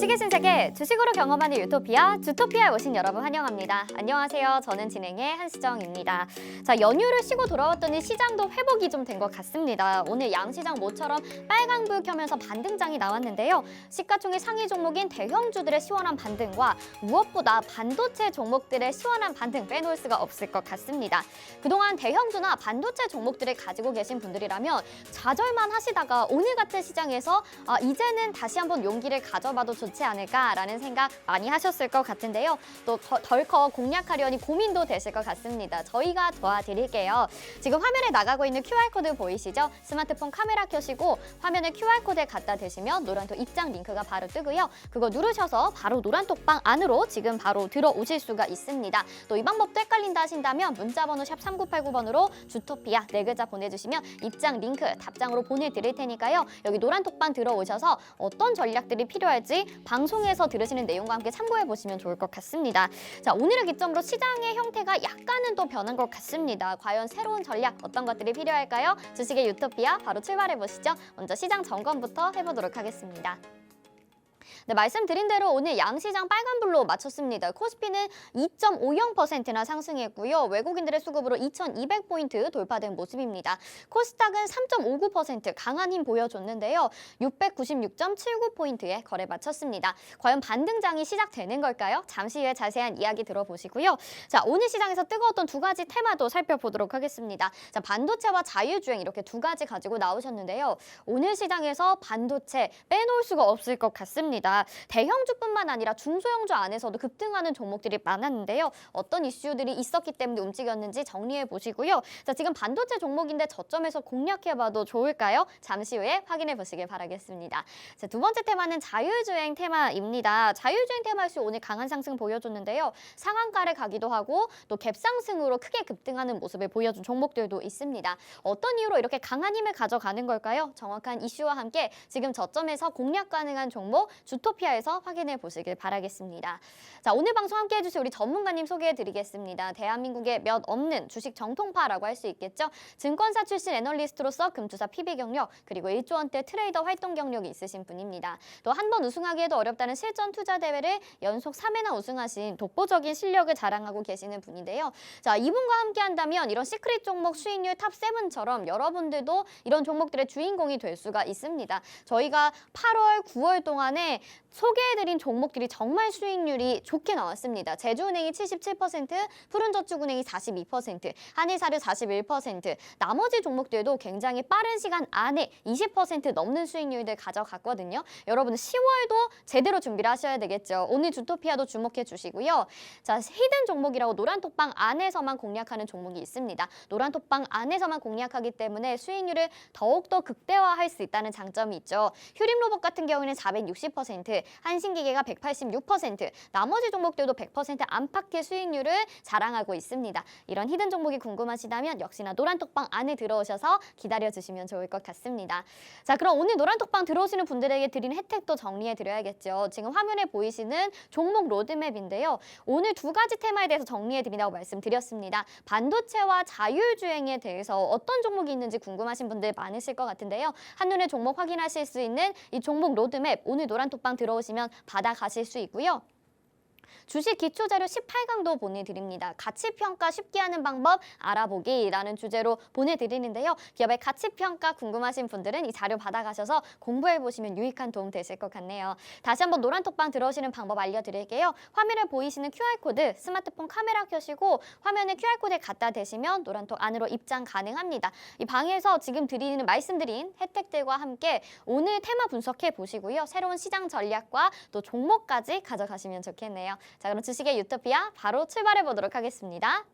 주식의 신세계, 주식으로 경험하는 유토피아, 주토피아에 오신 여러분 환영합니다. 안녕하세요. 저는 진행의 한수정입니다. 자, 연휴를 쉬고 돌아왔더니 시장도 회복이 좀 된 것 같습니다. 오늘 양시장 모처럼 빨강불 켜면서 반등장이 나왔는데요. 시가총액 상위 종목인 대형주들의 시원한 반등과 무엇보다 반도체 종목들의 시원한 반등 빼놓을 수가 없을 것 같습니다. 그동안 대형주나 반도체 종목들을 가지고 계신 분들이라면 좌절만 하시다가 오늘 같은 시장에서 이제는 다시 한번 용기를 가져봐도 좋지 않을까라는 생각 많이 하셨을 것 같은데요. 또 덜컥 공략하려니 고민도 되실 것 같습니다. 저희가 도와드릴게요. 지금 화면에 나가고 있는 QR코드 보이시죠? 스마트폰 카메라 켜시고 화면에 QR코드에 갖다 대시면 노란톡 입장 링크가 바로 뜨고요. 그거 누르셔서 바로 노란톡방 안으로 지금 바로 들어오실 수가 있습니다. 또 이 방법도 헷갈린다 하신다면 문자번호 샵 3989번으로 주토피아 네 글자 보내주시면 입장 링크 답장으로 보내드릴 테니까요. 여기 노란톡방 들어오셔서 어떤 전략들이 필요할지 방송에서 들으시는 내용과 함께 참고해보시면 좋을 것 같습니다. 자, 오늘을 기점으로 시장의 형태가 약간은 또 변한 것 같습니다. 과연 새로운 전략 어떤 것들이 필요할까요? 주식의 유토피아 바로 출발해보시죠. 먼저 시장 점검부터 해보도록 하겠습니다. 네, 말씀드린 대로 오늘 양시장 빨간불로 마쳤습니다. 코스피는 2.50%나 상승했고요. 외국인들의 수급으로 2200포인트 돌파된 모습입니다. 코스닥은 3.59% 강한 힘 보여줬는데요. 696.79포인트에 거래 마쳤습니다. 과연 반등장이 시작되는 걸까요? 잠시 후에 자세한 이야기 들어보시고요. 자, 오늘 시장에서 뜨거웠던 두 가지 테마도 살펴보도록 하겠습니다. 자, 반도체와 자율주행 이렇게 두 가지 가지고 나오셨는데요. 오늘 시장에서 반도체 빼놓을 수가 없을 것 같습니다. 대형주뿐만 아니라 중소형주 안에서도 급등하는 종목들이 많았는데요. 어떤 이슈들이 있었기 때문에 움직였는지 정리해 보시고요. 자, 지금 반도체 종목인데 저점에서 공략해봐도 좋을까요? 잠시 후에 확인해 보시길 바라겠습니다. 자, 두 번째 테마는 자율주행 테마입니다. 자율주행 테마 역시 오늘 강한 상승 보여줬는데요. 상한가를 가기도 하고 또 갭상승으로 크게 급등하는 모습을 보여준 종목들도 있습니다. 어떤 이유로 이렇게 강한 힘을 가져가는 걸까요? 정확한 이슈와 함께 지금 저점에서 공략 가능한 종목 주토피아에서 확인해 보시길 바라겠습니다. 자, 오늘 방송 함께 해주실 우리 전문가님 소개해 드리겠습니다. 대한민국의 몇 없는 주식 정통파라고 할 수 있겠죠. 증권사 출신 애널리스트로서 금투사 PB 경력 그리고 1조 원대 트레이더 활동 경력이 있으신 분입니다. 또 한 번 우승하기에도 어렵다는 실전 투자 대회를 연속 3회나 우승하신 독보적인 실력을 자랑하고 계시는 분인데요. 자, 이분과 함께 한다면 이런 시크릿 종목 수익률 탑7처럼 여러분들도 이런 종목들의 주인공이 될 수가 있습니다. 저희가 8월, 9월 동안에 소개해드린 종목들이 정말 수익률이 좋게 나왔습니다. 제주은행이 77%, 푸른저축은행이 42%, 한일사료 41%, 나머지 종목들도 굉장히 빠른 시간 안에 20% 넘는 수익률들 가져갔거든요. 여러분은 10월도 제대로 준비를 하셔야 되겠죠. 오늘 주토피아도 주목해 주시고요. 자, 히든 종목이라고 노란톡방 안에서만 공략하는 종목이 있습니다. 노란톡방 안에서만 공략하기 때문에 수익률을 더욱더 극대화할 수 있다는 장점이 있죠. 휴림로봇 같은 경우에는 460%, 한신기계가 186%, 나머지 종목들도 100% 안팎의 수익률을 자랑하고 있습니다. 이런 히든 종목이 궁금하시다면 역시나 노란톡방 안에 들어오셔서 기다려주시면 좋을 것 같습니다. 자, 그럼 오늘 노란톡방 들어오시는 분들에게 드리는 혜택도 정리해 드려야겠죠. 지금 화면에 보이시는 종목 로드맵인데요. 오늘 두 가지 테마에 대해서 정리해 드린다고 말씀드렸습니다. 반도체와 자율주행에 대해서 어떤 종목이 있는지 궁금하신 분들 많으실 것 같은데요. 한눈에 종목 확인하실 수 있는 이 종목 로드맵 오늘 노란톡방 들어오시면 받아가실 수 있고요. 주식 기초자료 18강도 보내드립니다. 가치평가 쉽게 하는 방법 알아보기라는 주제로 보내드리는데요. 기업의 가치평가 궁금하신 분들은 이 자료 받아가셔서 공부해보시면 유익한 도움 되실 것 같네요. 다시 한번 노란톡방 들어오시는 방법 알려드릴게요. 화면에 보이시는 QR코드 스마트폰 카메라 켜시고 화면에 QR코드에 갖다 대시면 노란톡 안으로 입장 가능합니다. 이 방에서 지금 말씀드린 혜택들과 함께 오늘 테마 분석해 보시고요. 새로운 시장 전략과 또 종목까지 가져가시면 좋겠네요. 자, 그럼 주식의 유토피아 바로 출발해 보도록 하겠습니다.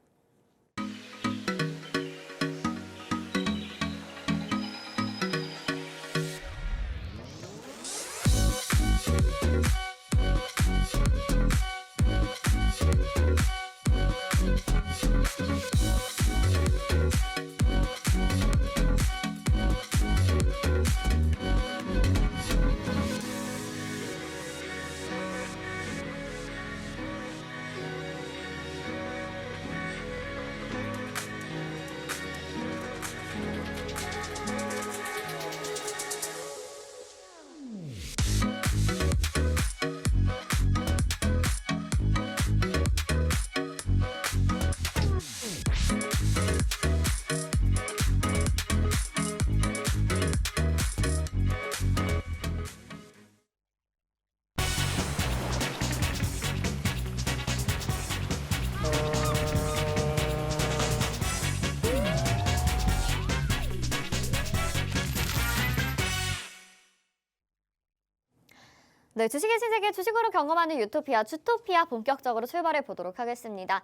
네, 주식의 신세계 주식으로 경험하는 유토피아, 주토피아 본격적으로 출발해 보도록 하겠습니다.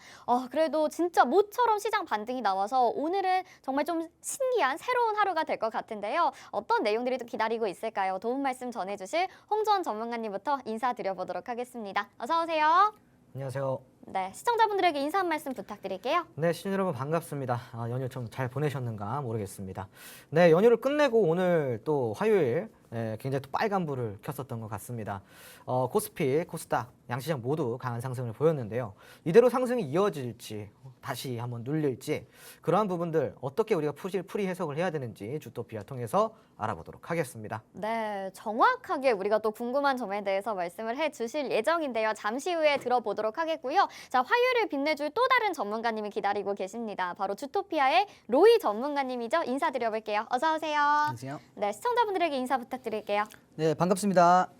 그래도 진짜 모처럼 시장 반등이 나와서 오늘은 정말 좀 신기한 새로운 하루가 될 것 같은데요. 어떤 내용들이 또 기다리고 있을까요? 도움 말씀 전해주실 홍주원 전문가님부터 인사드려보도록 하겠습니다. 어서 오세요. 안녕하세요. 네, 시청자분들에게 인사 한 말씀 부탁드릴게요. 네, 시청자 여러분 반갑습니다. 연휴 좀 잘 보내셨는가 모르겠습니다. 네, 연휴를 끝내고 오늘 또 화요일 굉장히 또 빨간불을 켰었던 것 같습니다. 코스피, 코스닥, 양시장 모두 강한 상승을 보였는데요. 이대로 상승이 이어질지 다시 한번 눌릴지 그러한 부분들 어떻게 우리가 풀이 해석을 해야 되는지 주토피아 통해서 알아보도록 하겠습니다. 네, 정확하게 우리가 또 궁금한 점에 대해서 말씀을 해주실 예정인데요. 잠시 후에 들어보도록 하겠고요. 자, 화요일을 빛내줄 또 다른 전문가님이 기다리고 계십니다. 바로 주토피아의 로이 전문가님이죠. 인사드려볼게요. 어서 오세요. 안녕하세요. 네, 시청자분들에게 인사 부탁드릴게요. 네, 반갑습니다.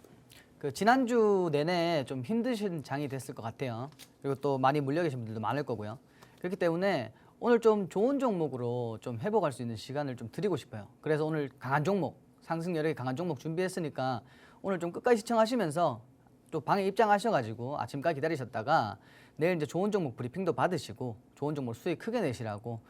지난주 내내 좀 힘드신 장이 됐을 것 같아요. 그리고 또 많이 물려 계신 분들도 많을 거고요. 그렇기 때문에 오늘 좀 좋은 종목으로 좀 회복할 수 있는 시간을 좀 드리고 싶어요. 그래서 오늘 강한 종목, 상승 여력이 강한 종목 준비했으니까 오늘 좀 끝까지 시청하시면서 또 방에 입장하셔가지고 아침까지 기다리셨다가 내일 이제 좋은 종목 브리핑도 받으시고 좋은 종목 수익 크게 내시라고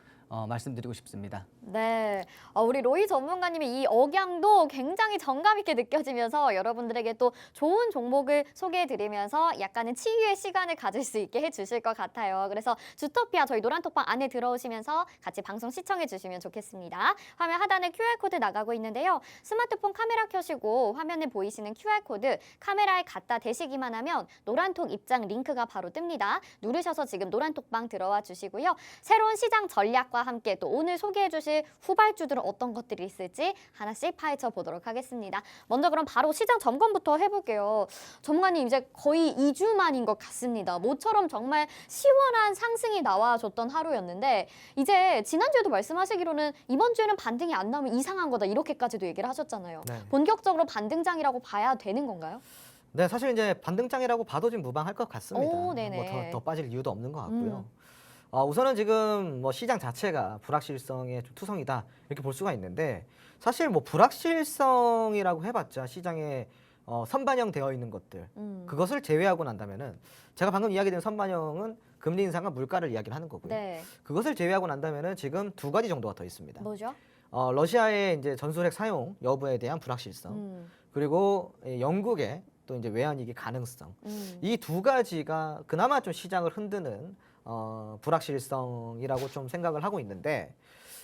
말씀드리고 싶습니다. 네, 우리 로이 전문가님의 이 억양도 굉장히 정감 있게 느껴지면서 여러분들에게 또 좋은 종목을 소개해드리면서 약간은 치유의 시간을 가질 수 있게 해주실 것 같아요. 그래서 주토피아 저희 노란톡방 안에 들어오시면서 같이 방송 시청해주시면 좋겠습니다. 화면 하단에 QR코드 나가고 있는데요. 스마트폰 카메라 켜시고 화면에 보이시는 QR코드 카메라에 갖다 대시기만 하면 노란톡 입장 링크가 바로 뜹니다. 누르셔서 지금 노란톡방 들어와 주시고요. 새로운 시장 전략과 함께 또 오늘 소개해 주실 후발주들은 어떤 것들이 있을지 하나씩 파헤쳐 보도록 하겠습니다. 먼저 그럼 바로 시장 점검부터 해볼게요. 전문가님 이제 거의 2주 만인 것 같습니다. 모처럼 정말 시원한 상승이 나와줬던 하루였는데 이제 지난주에도 말씀하시기로는 이번 주에는 반등이 안 나오면 이상한 거다 이렇게까지도 얘기를 하셨잖아요. 네. 본격적으로 반등장이라고 봐야 되는 건가요? 네, 사실 이제 반등장이라고 봐도 좀 무방할 것 같습니다. 오, 네네. 뭐 더 빠질 이유도 없는 것 같고요. 우선은 지금 뭐 시장 자체가 불확실성의 좀 투성이다 이렇게 볼 수가 있는데 사실 뭐 불확실성이라고 해봤자 시장에 선반영되어 있는 것들 그것을 제외하고 난다면은 제가 방금 이야기드린 선반영은 금리 인상과 물가를 이야기를 하는 거고요. 네. 그것을 제외하고 난다면은 지금 두 가지 정도가 더 있습니다. 뭐죠? 러시아의 이제 전술핵 사용 여부에 대한 불확실성 그리고 영국의 또 이제 외환위기 가능성 이 두 가지가 그나마 좀 시장을 흔드는 불확실성이라고 좀 생각을 하고 있는데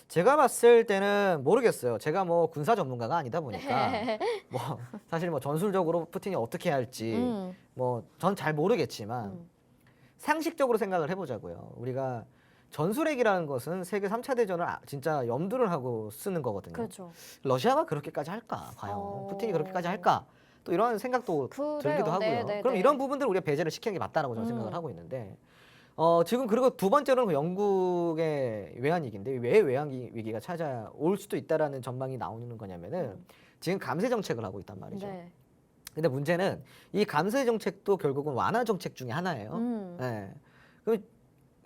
제가 봤을 때는 모르겠어요. 제가 뭐 군사 전문가가 아니다 보니까 뭐 사실 뭐 전술적으로 푸틴이 어떻게 할지 뭐 전 잘 모르겠지만 상식적으로 생각을 해보자고요. 우리가 전술핵이라는 것은 세계 3차 대전을 진짜 염두를 하고 쓰는 거거든요. 그렇죠. 러시아가 그렇게까지 할까? 과연 푸틴이 그렇게까지 할까? 또 이런 생각도 그래요. 들기도 하고요. 네, 네, 그럼 네. 이런 부분들을 우리가 배제를 시키는 게 맞다라고 저는 생각을 하고 있는데 지금 그리고 두 번째로는 그 영국의 외환위기인데 왜 외환위기가 찾아올 수도 있다라는 전망이 나오는 거냐면은 지금 감세 정책을 하고 있단 말이죠. 네. 근데 문제는 이 감세 정책도 결국은 완화 정책 중에 하나예요. 네. 그럼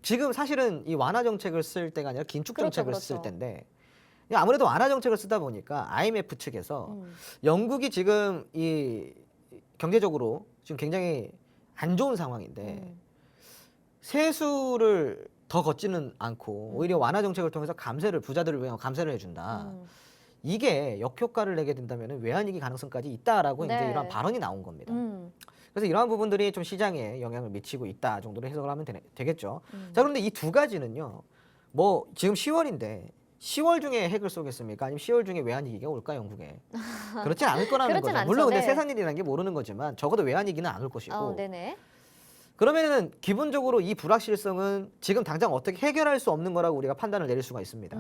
지금 사실은 이 완화 정책을 쓸 때가 아니라 긴축 그렇죠, 정책을 그렇죠. 쓸 때인데 아무래도 완화 정책을 쓰다 보니까 IMF 측에서 영국이 지금 이 경제적으로 지금 굉장히 안 좋은 상황인데 세수를 더 걷지는 않고 오히려 완화 정책을 통해서 감세를 부자들을 위해 감세를 해준다. 이게 역효과를 내게 된다면 외환위기 가능성까지 있다라고 네. 이제 이런 발언이 나온 겁니다. 그래서 이러한 부분들이 좀 시장에 영향을 미치고 있다 정도로 해석을 하면 되겠죠. 자, 그런데 이 두 가지는요. 뭐 지금 10월인데 10월 중에 핵을 쏘겠습니까? 아니면 10월 중에 외환위기가 올까 영국에? 그렇진 않을 거라는 그렇진 거죠. 않죠. 물론 근데 네. 세상 일이라는 게 모르는 거지만 적어도 외환위기는 안 올 것이고 네네. 그러면은 기본적으로 이 불확실성은 지금 당장 어떻게 해결할 수 없는 거라고 우리가 판단을 내릴 수가 있습니다.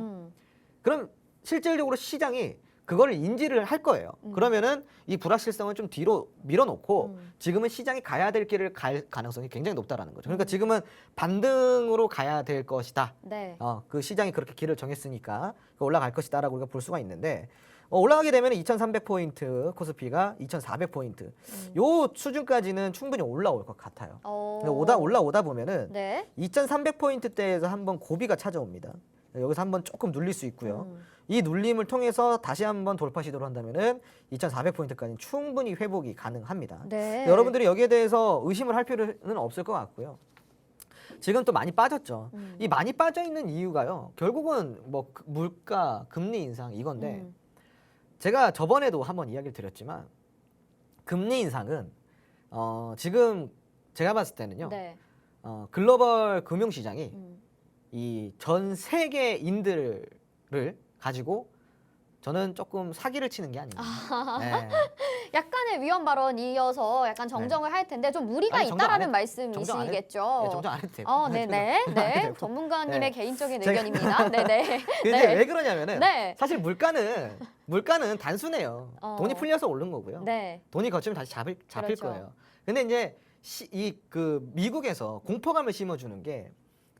그럼 실질적으로 시장이 그거를 인지를 할 거예요. 그러면은 이 불확실성을 좀 뒤로 밀어놓고 지금은 시장이 가야 될 길을 갈 가능성이 굉장히 높다라는 거죠. 그러니까 지금은 반등으로 가야 될 것이다. 네. 그 시장이 그렇게 길을 정했으니까 올라갈 것이다라고 우리가 볼 수가 있는데 올라가게 되면 2,300포인트 코스피가 2,400포인트 요 수준까지는 충분히 올라올 것 같아요. 올라오다 보면은 네. 2,300포인트대에서 한번 고비가 찾아옵니다. 여기서 한번 조금 눌릴 수 있고요. 이 눌림을 통해서 다시 한번 돌파 시도를 한다면은 2,400포인트까지 충분히 회복이 가능합니다. 네. 여러분들이 여기에 대해서 의심을 할 필요는 없을 것 같고요. 지금 또 많이 빠졌죠. 이 많이 빠져 있는 이유가요. 결국은 뭐 물가, 금리 인상 이건데 제가 저번에도 한번 이야기를 드렸지만 금리 인상은 지금 제가 봤을 때는요. 네. 글로벌 금융 시장이 이 전 세계인들을 가지고 저는 조금 사기를 치는 게 아닌가. 네. 약간의 위험 발언이어서 약간 정정을 할 텐데 좀 무리가 아니, 정정 안 있다라는 정정 말씀이시겠죠. 네, 정정 안 해도 돼요. 네네. 정정 안 해도 네. 되고. 전문가님의 네. 개인적인 제가- 의견입니다. 네네. 근데 왜 그러냐면은 네. 사실 물가는 단순해요. 돈이 풀려서 오른 거고요. 네. 돈이 거치면 다시 잡힐 그렇죠. 거예요. 근데 이제 미국에서 공포감을 심어주는 게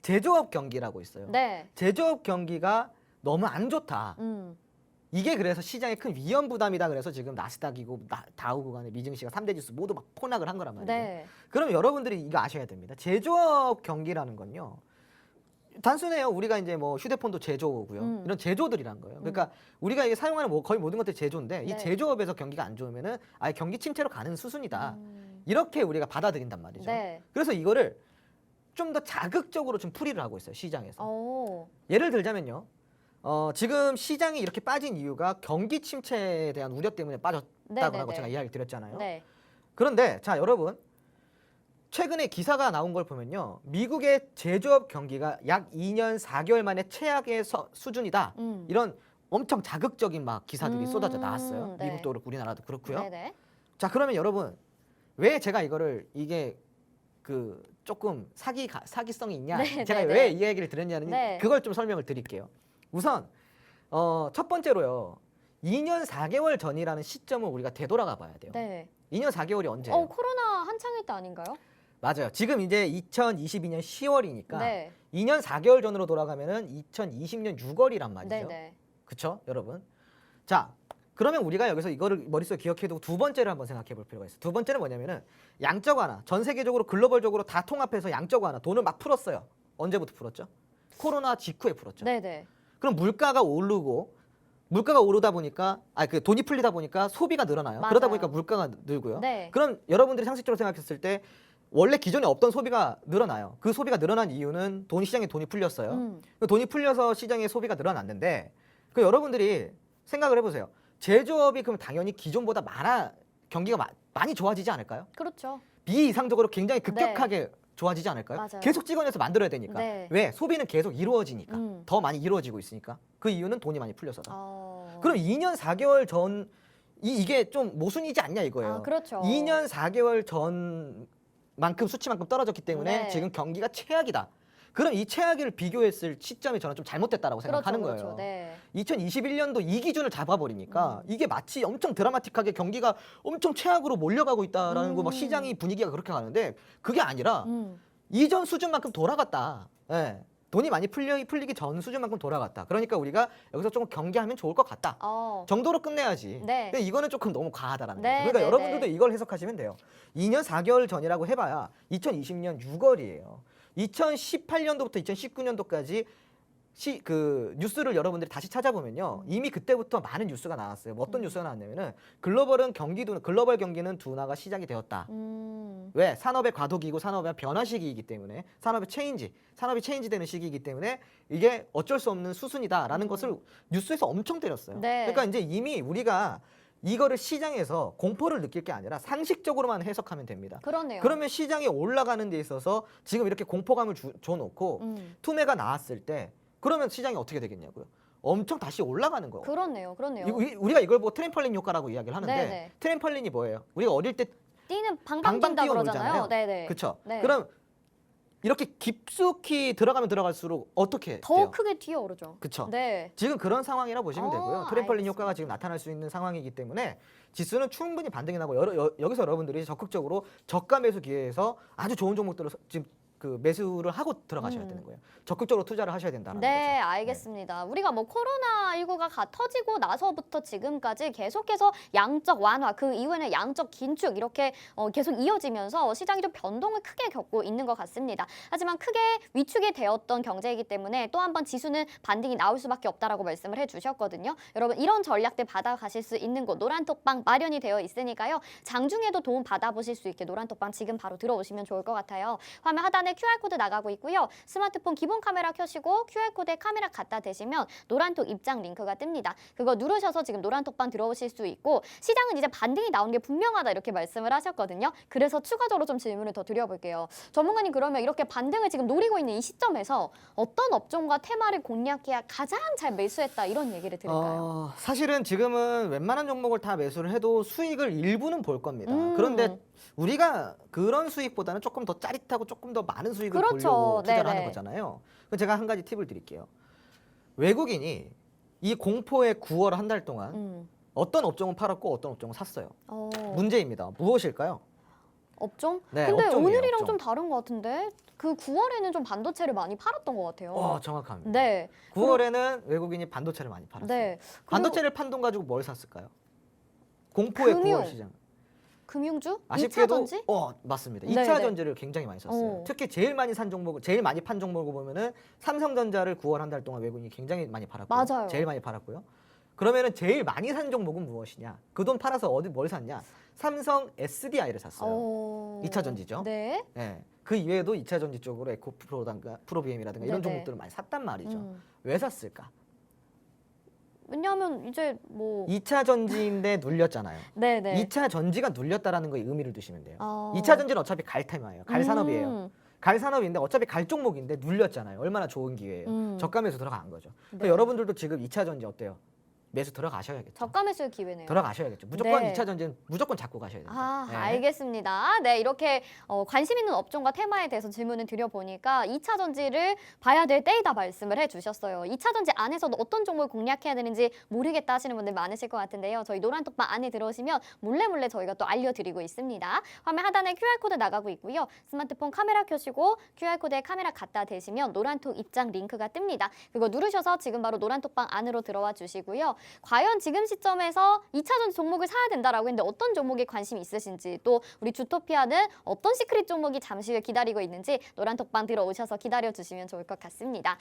제조업 경기라고 있어요. 네. 제조업 경기가 너무 안 좋다. 음. 이게 그래서 시장에 큰 위험 부담이다. 그래서 지금 나스닥이고 다우 구간의 미증시가 3대 지수 모두 막 폭락을 한 거란 말이에요. 네. 그럼 여러분들이 이거 아셔야 됩니다. 제조업 경기라는 건요. 단순해요. 우리가 이제 뭐 휴대폰도 제조고요. 이런 제조들이란 거예요. 그러니까 우리가 이게 사용하는 거의 모든 것들이 제조인데 이 네. 제조업에서 경기가 안 좋으면은 아예 경기 침체로 가는 수순이다. 이렇게 우리가 받아들인단 말이죠. 네. 그래서 이거를 좀 더 자극적으로 좀 풀이를 하고 있어요. 시장에서. 오. 예를 들자면요. 지금 시장이 이렇게 빠진 이유가 경기 침체에 대한 우려 때문에 빠졌다고 네네네. 제가 이야기를 드렸잖아요. 네. 그런데 자 여러분 최근에 기사가 나온 걸 보면요. 미국의 제조업 경기가 약 2년 4개월 만에 최악의 수준이다. 이런 엄청 자극적인 막 기사들이 쏟아져 나왔어요. 네. 미국도 그렇고 우리나라도 그렇고요. 네네. 자 그러면 여러분 왜 제가 이게 그 조금 사기성이 있냐? 네, 제가 네, 왜 네. 이 얘기를 드렸냐는 네. 그걸 좀 설명을 드릴게요. 우선 첫 번째로요. 2년 4개월 전이라는 시점을 우리가 되돌아가 봐야 돼요. 네. 2년 4개월이 언제예요? 코로나 한창일 때 아닌가요? 맞아요. 지금 이제 2022년 10월이니까 네. 2년 4개월 전으로 돌아가면은 2020년 6월이란 말이죠. 네네. 그렇죠, 여러분? 자, 그러면 우리가 여기서 이거를 머릿속에 기억해두고 두 번째를 한번 생각해 볼 필요가 있어요. 두 번째는 뭐냐면은 양적 완화. 전 세계적으로 글로벌적으로 다 통합해서 양적 완화. 돈을 막 풀었어요. 언제부터 풀었죠? 코로나 직후에 풀었죠. 네네. 그럼 물가가 오르다 보니까 그 돈이 풀리다 보니까 소비가 늘어나요. 맞아요. 그러다 보니까 물가가 늘고요. 네. 그럼 여러분들이 상식적으로 생각했을 때 원래 기존에 없던 소비가 늘어나요. 그 소비가 늘어난 이유는 시장에 돈이 풀렸어요. 그 돈이 풀려서 시장에 소비가 늘어났는데 그 여러분들이 생각을 해보세요. 제조업이 그럼 당연히 기존보다 경기가 많이 좋아지지 않을까요? 그렇죠. 비이상적으로 굉장히 급격하게 좋아지지 않을까요? 맞아요. 계속 찍어내서 만들어야 되니까. 네. 왜? 소비는 계속 이루어지니까. 음. 더 많이 이루어지고 있으니까. 그 이유는 돈이 많이 풀려서다. 어. 그럼 2년 4개월 전 이게 좀 모순이지 않냐 이거예요. 그렇죠. 2년 4개월 전만큼 수치만큼 떨어졌기 때문에 네. 지금 경기가 최악이다. 그럼 이 최악을 비교했을 시점이 저는 좀 잘못됐다라고 생각하는 그렇죠, 거예요. 네. 2021년도 이 기준을 잡아버리니까 이게 마치 엄청 드라마틱하게 경기가 엄청 최악으로 몰려가고 있다라는 거 막 시장이 분위기가 그렇게 가는데 그게 아니라 이전 수준만큼 돌아갔다. 예. 돈이 많이 풀리기 전 수준만큼 돌아갔다. 그러니까 우리가 여기서 조금 경계하면 좋을 것 같다. 정도로 끝내야지. 네. 근데 이거는 조금 너무 과하다라는 네, 거죠. 그러니까 네, 여러분들도 네. 이걸 해석하시면 돼요. 2년 4개월 전이라고 해봐야 2020년 6월이에요. 2018년도부터 2019년도까지 그 뉴스를 여러분들이 다시 찾아보면요. 이미 그때부터 많은 뉴스가 나왔어요. 뭐 어떤 뉴스가 나왔냐면은 글로벌 경기는 둔화가 시작이 되었다. 왜? 산업의 과도기고 산업의 변화 시기이기 때문에 산업이 체인지되는 시기이기 때문에 이게 어쩔 수 없는 수순이다라는 것을 뉴스에서 엄청 때렸어요. 네. 그러니까 이제 이미 우리가 이거를 시장에서 공포를 느낄 게 아니라 상식적으로만 해석하면 됩니다. 그러네요. 그러면 시장이 올라가는 데 있어서 지금 이렇게 공포감을 줘놓고 투매가 나왔을 때 그러면 시장이 어떻게 되겠냐고요. 엄청 다시 올라가는 거예요. 그러네요. 우리가 이걸 뭐 트램펄린 효과라고 이야기를 하는데 네네. 트램펄린이 뭐예요? 우리가 어릴 때 뛰는 방방 방방 뛴다 뛰어 그러잖아요. 놀잖아요. 네네. 그렇죠. 네. 그럼 이렇게 깊숙이 들어가면 들어갈수록 어떻게 더 돼요? 크게 튀어오르죠. 그쵸. 네. 지금 그런 상황이라 보시면 되고요. 트램펄린 알겠습니다. 효과가 지금 나타날 수 있는 상황이기 때문에 지수는 충분히 반등이 나고 여기서 여러분들이 적극적으로 저가 매수 기회에서 아주 좋은 종목들을 지금 그 매수를 하고 들어가셔야 되는 거예요. 적극적으로 투자를 하셔야 된다는 네, 거죠. 알겠습니다. 우리가 뭐 코로나19가 터지고 나서부터 지금까지 계속해서 양적 완화, 그 이후에는 양적 긴축 이렇게 계속 이어지면서 시장이 좀 변동을 크게 겪고 있는 것 같습니다. 하지만 크게 위축이 되었던 경제이기 때문에 또 한 번 지수는 반등이 나올 수밖에 없다라고 말씀을 해주셨거든요. 여러분 이런 전략들 받아가실 수 있는 곳 노란톡방 마련이 되어 있으니까요. 장중에도 도움 받아보실 수 있게 노란톡방 지금 바로 들어오시면 좋을 것 같아요. 화면 하단에 QR코드 나가고 있고요. 스마트폰 기본 카메라 켜시고 QR코드에 카메라 갖다 대시면 노란톡 입장 링크가 뜹니다. 그거 누르셔서 지금 노란톡방 들어오실 수 있고 시장은 이제 반등이 나오는 게 분명하다 이렇게 말씀을 하셨거든요. 그래서 추가적으로 좀 질문을 더 드려볼게요. 전문가님 그러면 이렇게 반등을 지금 노리고 있는 이 시점에서 어떤 업종과 테마를 공략해야 가장 잘 매수했다 이런 얘기를 드릴까요? 사실은 지금은 웬만한 종목을 다 매수를 해도 수익을 일부는 볼 겁니다. 음. 그런데 우리가 그런 수익보다는 조금 더 짜릿하고 조금 더 많은 수익을 그렇죠. 보려고 투자를 네네. 하는 거잖아요. 그럼 제가 한 가지 팁을 드릴게요. 외국인이 이 공포의 9월 한 달 동안 어떤 업종은 팔았고 어떤 업종은 샀어요. 문제입니다. 무엇일까요? 업종? 네, 근데 업종이에요, 오늘이랑 업종. 좀 다른 것 같은데 그 9월에는 좀 반도체를 많이 팔았던 것 같아요. 정확합니다. 네. 9월에는 외국인이 반도체를 많이 팔았어요. 네. 반도체를 판 돈 가지고 뭘 샀을까요? 공포의 금융. 9월 시장. 금융주? 아쉽게도 2차전지? 맞습니다. 네, 2차 네. 전지를 굉장히 많이 샀어요. 오. 특히 제일 많이 판 종목을 보면은 삼성전자를 9월 한 달 동안 외국인이 굉장히 많이 팔았고요. 맞아요. 제일 많이 팔았고요. 그러면은 제일 많이 산 종목은 무엇이냐? 그 돈 팔아서 어디 뭘 샀냐? 삼성 SDI를 샀어요. 2차 전지죠. 네. 네. 그 이외에도 2차 전지 쪽으로 에코프로라든가 프로비엠이라든가 이런 네네. 종목들을 많이 샀단 말이죠. 음. 왜 샀을까? 왜냐하면 이제 뭐 2차 전지인데 눌렸잖아요. 네네. 2차 전지가 눌렸다라는 거에 의미를 두시면 돼요. 어. 2차 전지는 어차피 갈 테마예요. 갈 산업이에요. 음. 갈 산업인데 어차피 갈 종목인데 눌렸잖아요. 얼마나 좋은 기회예요. 저가 매수 들어간 거죠. 그러니까 네. 여러분들도 지금 2차 전지 어때요? 매수 들어가셔야겠죠. 저가 매수의 기회네요. 들어가셔야겠죠. 무조건 네. 2차 전지는 무조건 잡고 가셔야 돼요. 아, 알겠습니다. 네, 이렇게 관심 있는 업종과 테마에 대해서 질문을 드려보니까 2차 전지를 봐야 될 때이다 말씀을 해주셨어요. 2차 전지 안에서도 어떤 종목을 공략해야 되는지 모르겠다 하시는 분들 많으실 것 같은데요. 저희 노란톡방 안에 들어오시면 몰래 저희가 또 알려드리고 있습니다. 화면 하단에 QR코드 나가고 있고요. 스마트폰 카메라 켜시고 QR코드에 카메라 갖다 대시면 노란톡 입장 링크가 뜹니다. 그거 누르셔서 지금 바로 노란톡방 안으로 들어와 주시고요. 과연 지금 시점에서 2차 전지 종목을 사야 된다라고 했는데 어떤 종목에 관심이 있으신지 또 우리 주토피아는 어떤 시크릿 종목이 잠시 후에 기다리고 있는지 노란톡방 들어오셔서 기다려주시면 좋을 것 같습니다.